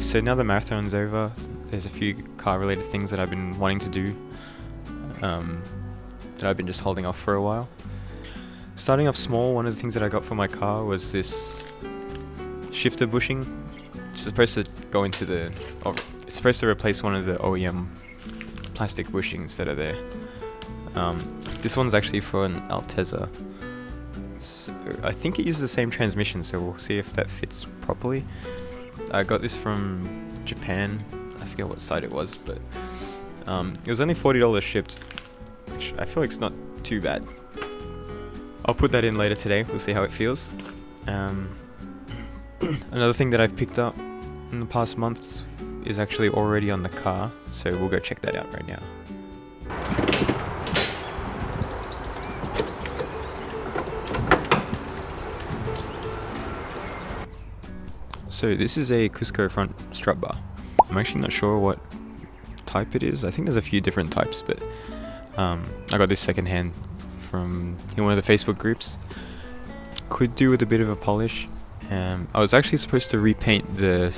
Alright, so now the marathon's over, there's a few car related things that I've been wanting to do, that I've been just holding off for a while. Starting off small, one of the things that I got for my car was this shifter bushing. It's supposed to go into it's supposed to replace one of the OEM plastic bushings that are there. This one's actually for an Altezza. So I think it uses the same transmission, so we'll see if that fits properly. I got this from Japan. I forget what site it was, but it was only $40 shipped, which I feel like it's not too bad. I'll put that in later today. We'll see how it feels. Another thing that I've picked up in the past month is actually already on the car, so we'll go check that out right now. So this is a Cusco front strut bar. I'm actually not sure what type it is. I think there's a few different types, but I got this secondhand from one of the Facebook groups. Could do with a bit of a polish. I was actually supposed to repaint the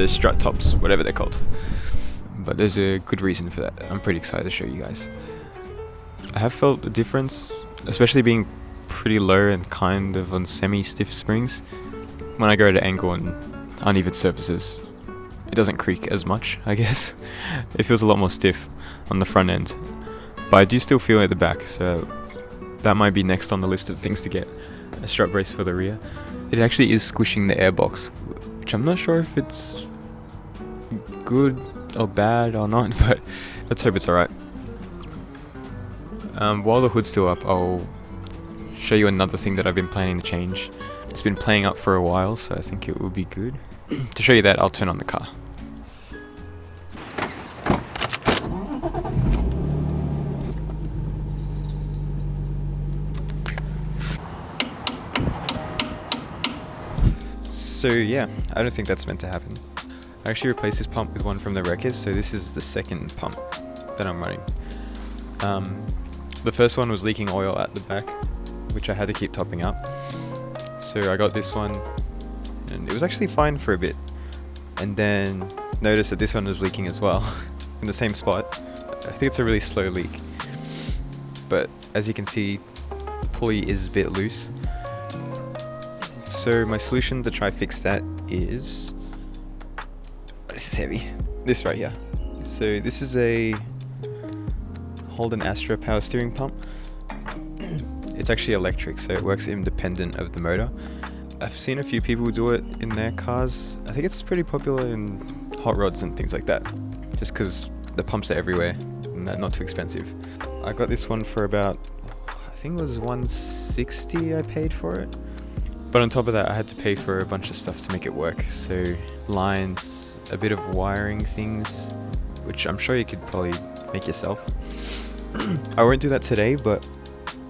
strut tops, whatever they're called, but there's a good reason for that. I'm pretty excited to show you guys. I have felt a difference, especially being pretty low and kind of on semi-stiff springs. When I go to angle and uneven surfaces, it doesn't creak as much, I guess. It feels a lot more stiff on the front end, but I do still feel it at the back, so that might be next on the list of things to get. A strut brace for the rear. It actually is squishing the airbox, which I'm not sure if it's good or bad or not, but let's hope it's alright. While the hood's still up, I'll show you another thing that I've been planning to change. It's been playing up for a while, so I think it will be good. To show you that, I'll turn on the car. So yeah, I don't think that's meant to happen. I actually replaced this pump with one from the wreckers, so this is the second pump that I'm running. The first one was leaking oil at the back, which I had to keep topping up. So I got this one, and it was actually fine for a bit. And then noticed that this one was leaking as well, in the same spot. I think it's a really slow leak. But as you can see, the pulley is a bit loose. So my solution to try fix that is, this is heavy, this right here. So this is a Holden Astra power steering pump. It's actually electric, so it works independent of the motor. I've seen a few people do it in their cars. I think it's pretty popular in hot rods and things like that, just because the pumps are everywhere and they're not too expensive. I got this one for about, I think it was $160 I paid for it. But on top of that, I had to pay for a bunch of stuff to make it work. So lines, a bit of wiring things, which I'm sure you could probably make yourself. I won't do that today, but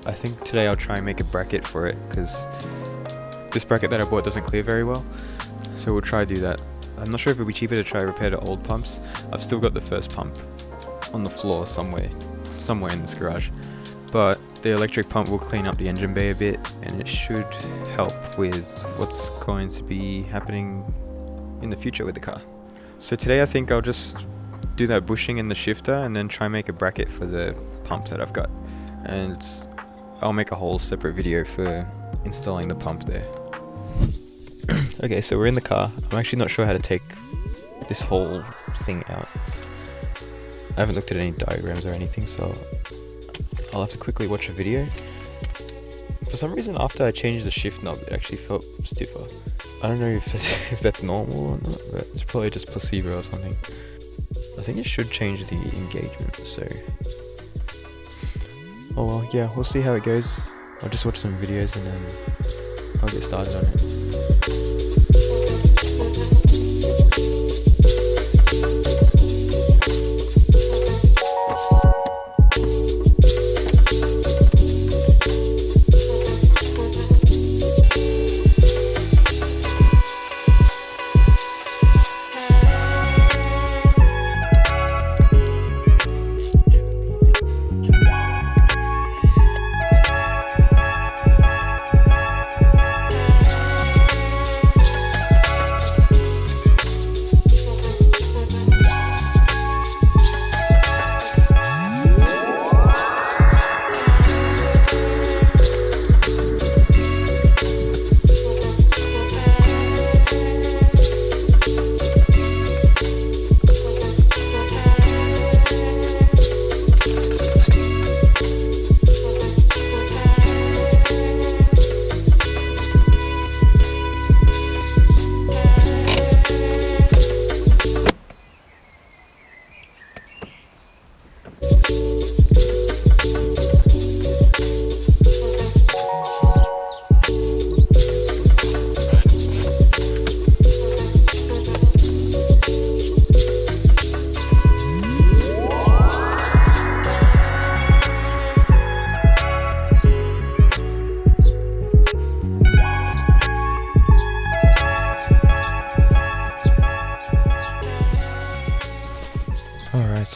I think today I'll try and make a bracket for it, because this bracket that I bought doesn't clear very well. So we'll try to do that. I'm not sure if it would be cheaper to try repair the old pumps. I've still got the first pump on the floor somewhere in this garage. But the electric pump will clean up the engine bay a bit, and it should help with what's going to be happening in the future with the car. So today I think I'll just do that bushing in the shifter and then try and make a bracket for the pumps that I've got. And I'll make a whole separate video for installing the pump there. Okay, so we're in the car. I'm actually not sure how to take this whole thing out. I haven't looked at any diagrams or anything, so I'll have to quickly watch a video. For some reason, after I changed the shift knob, it actually felt stiffer. I don't know if that's normal or not, but it's probably just placebo or something. I think it should change the engagement, so... Oh well, yeah, we'll see how it goes. I'll just watch some videos and then I'll get started on it.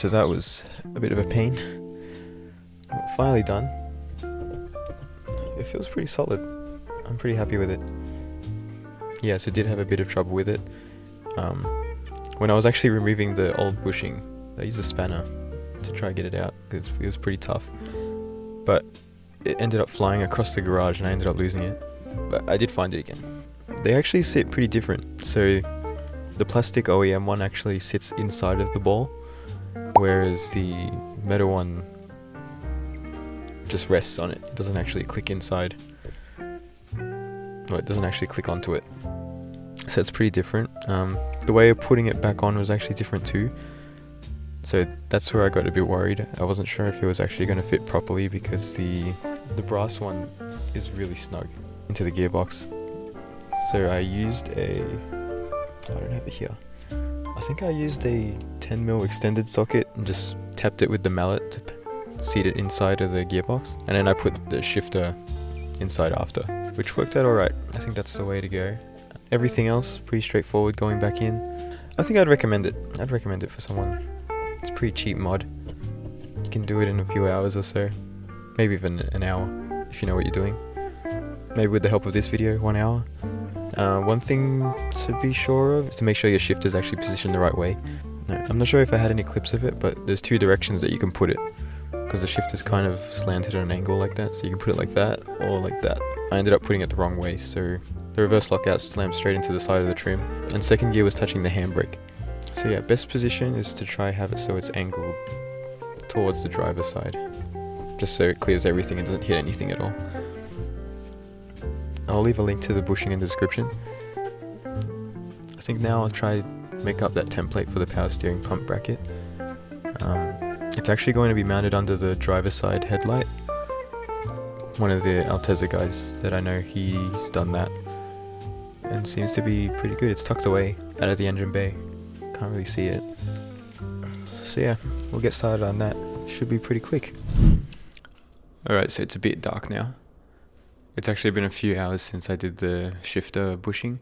So that was a bit of a pain. Finally done. It feels pretty solid. I'm pretty happy with it. Yes, I did have a bit of trouble with it. When I was actually removing the old bushing, I used a spanner to try to get it out. It was pretty tough. But it ended up flying across the garage and I ended up losing it. But I did find it again. They actually sit pretty different. So the plastic OEM one actually sits inside of the ball, whereas the metal one just rests on it. It doesn't actually click inside. Well, it doesn't actually click onto it. So it's pretty different. The way of putting it back on was actually different too. So that's where I got a bit worried. I wasn't sure if it was actually going to fit properly because the brass one is really snug into the gearbox. So I used I don't have it here. I think I used a 10mm extended socket and just tapped it with the mallet to seat it inside of the gearbox. And then I put the shifter inside after, which worked out alright. I think that's the way to go. Everything else, pretty straightforward going back in. I think I'd recommend it. I'd recommend it for someone. It's a pretty cheap mod. You can do it in a few hours or so. Maybe even an hour, if you know what you're doing. Maybe with the help of this video, 1 hour. One thing to be sure of is to make sure your shifter is actually positioned the right way. No, I'm not sure if I had any clips of it, but there's 2 directions that you can put it. Because the shifter's kind of slanted at an angle like that, so you can put it like that or like that. I ended up putting it the wrong way, so the reverse lockout slammed straight into the side of the trim, and second gear was touching the handbrake. So yeah, best position is to try have it so it's angled towards the driver's side, just so it clears everything and doesn't hit anything at all. I'll leave a link to the bushing in the description. I think now I'll try make up that template for the power steering pump bracket. It's actually going to be mounted under the driver's side headlight. One of the Altezza guys that I know, he's done that and seems to be pretty good. It's tucked away out of the engine bay. Can't really see it. So yeah, we'll get started on that. Should be pretty quick. Alright, so it's a bit dark now. It's actually been a few hours since I did the shifter bushing.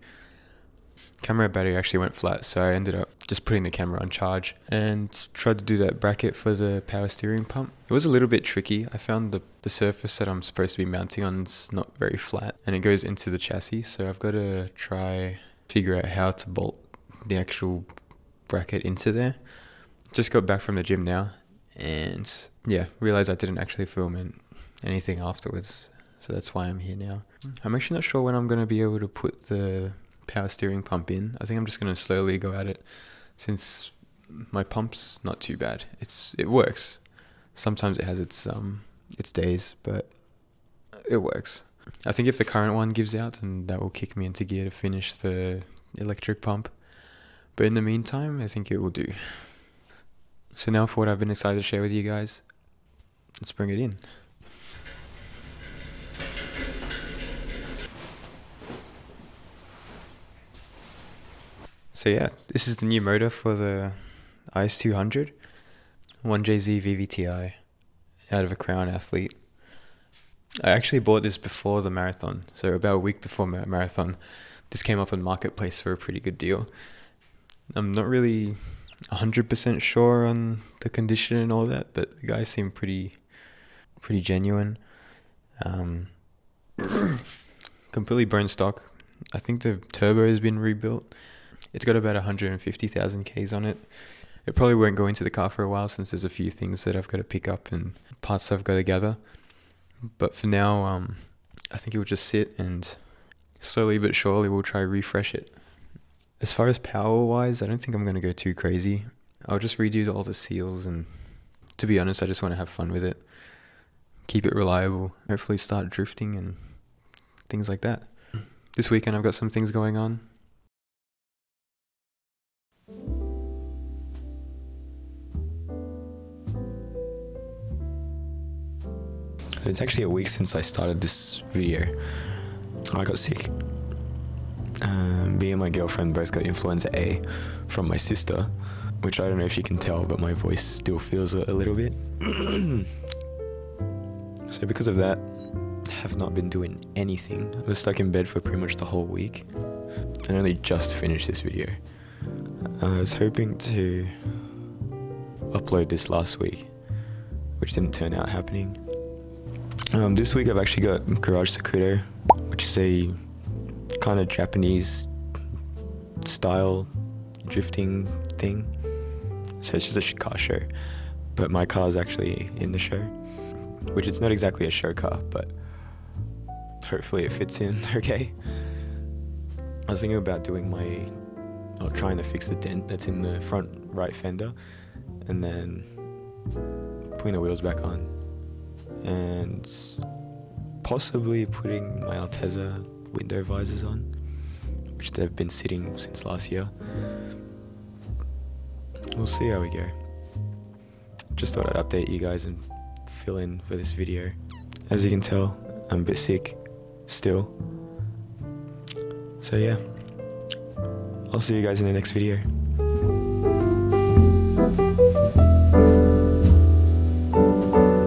Camera battery actually went flat, so I ended up just putting the camera on charge and tried to do that bracket for the power steering pump. It was a little bit tricky. I found the surface that I'm supposed to be mounting on is not very flat and it goes into the chassis, so I've got to try figure out how to bolt the actual bracket into there. Just got back from the gym now and yeah, realized I didn't actually film anything afterwards, so that's why I'm here now. I'm actually not sure when I'm going to be able to put the power steering pump in. I think I'm just going to slowly go at it since my pump's not too bad. It works. Sometimes it has its days, but it works. I think if the current one gives out, then that will kick me into gear to finish the electric pump. But in the meantime, I think it will do. So now for what I've been excited to share with you guys, let's bring it in. So yeah, this is the new motor for the IS200, 1JZ VVTi, out of a Crown Athlete. I actually bought this before the marathon, so about a week before marathon. This came up on Marketplace for a pretty good deal. I'm not really 100% sure on the condition and all that, but the guys seem pretty genuine. Completely bone stock. I think the turbo has been rebuilt. It's got about 150,000 Ks on it. It probably won't go into the car for a while since there's a few things that I've got to pick up and parts I've got to gather. But for now, I think it will just sit and slowly but surely we'll try refresh it. As far as power wise, I don't think I'm going to go too crazy. I'll just redo all the seals and to be honest, I just want to have fun with it. Keep it reliable, hopefully start drifting and things like that. This weekend I've got some things going on. It's actually a week since I started this video. I got sick. Me and my girlfriend both got influenza A from my sister, which I don't know if you can tell, but my voice still feels a little bit. So because of that, I have not been doing anything. I was stuck in bed for pretty much the whole week and only just finished this video. I was hoping to upload this last week, which didn't turn out happening. This week I've actually got Garage Sakudo, which is a kind of Japanese style drifting thing. So it's just a car show, but my car is actually in the show, which it's not exactly a show car, but hopefully it fits in okay. I was thinking about trying to fix the dent that's in the front right fender, and then putting the wheels back on, and possibly putting my Altezza window visors on, which they've been sitting since last year. We'll see how we go. Just thought I'd update you guys and fill in for this video. As you can tell, I'm a bit sick still. So yeah, I'll see you guys in the next video.